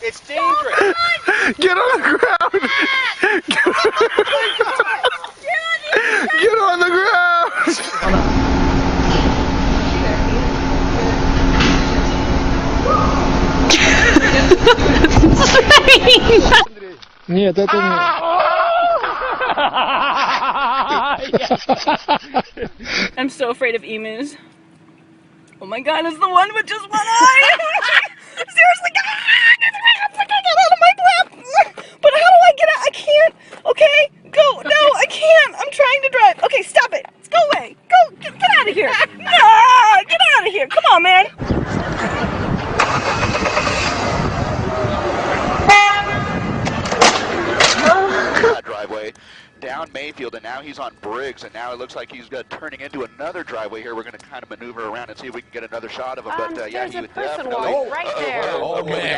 It's dangerous. Get on the ground. Get on the ground. Нет, это не. I'm so afraid of emus. Oh my god, it's the one with just one eye! Seriously, get out of my lap! But how do I get out? I can't! Okay, go! No, I can't! I'm trying to drive! Okay, stop it! Go away! Go! Get out of here! No! Get out of here! Come on, man! Driveway down Mayfield, and now he's on Briggs, and now it looks like he's turning into another driveway here. We're going to kind of maneuver around and see if we can get another shot of him. But yeah, there's a person walking right there. Oh man.